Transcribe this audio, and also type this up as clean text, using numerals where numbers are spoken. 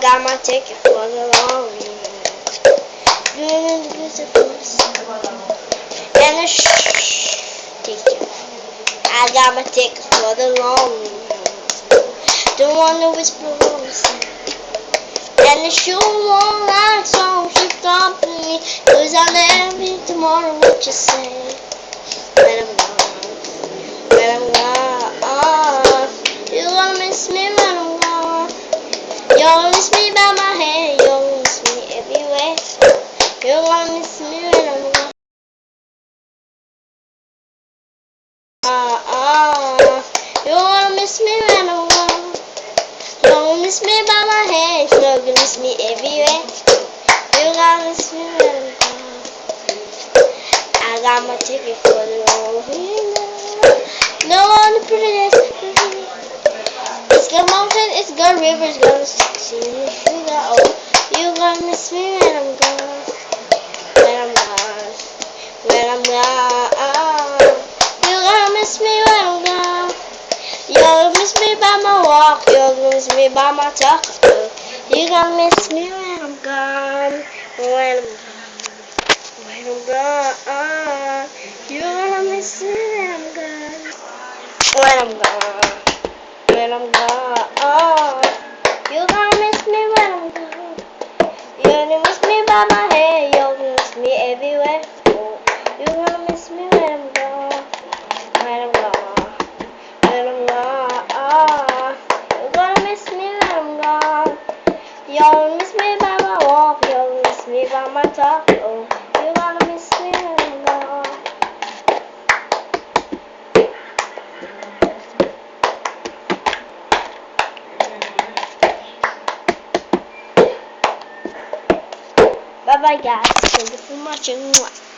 got my ticket for the long ride. Doing the physical and the ticket. I got my ticket for the long ride. Don't wanna whisper what I'm saying. And the shoe won't last, so she company. Cause I'll never be tomorrow what you say. When I'm gone, you're gonna miss me when I'm gone. You're gonna miss me by my hand, you're gonna miss me everywhere. You're gonna miss me when I'm gone. You're gonna miss me when I'm gone. You're gonna miss me by my hand, you're gonna miss me everywhere. You're gonna miss me when I'm gone. I got my ticket for the long way. No one to put it in. It's good mountain, it's good river, it's gonna see me through the you gonna miss me when I'm gone. When I'm gone. When I'm gone. You gonna miss me when I'm gone. You're gonna miss me by my walk. You're gonna miss me by my talk. You gonna miss me when I'm gone. When I'm gone. When I'm gone. You're gonna miss me when I'm gone. When I'm gone. When I'm gone, you're gonna miss me when I'm gone. You're gonna miss me by my hair, you're gonna miss me everywhere. You're gonna miss me when I'm gone. When I'm gone, when I'm gone, you're gonna miss me when I'm gone. You're gonna miss me by my walk, you're gonna miss me by my talk. Oh, you're gonna miss me when I'm gone. Bye bye guys, thank you for watching.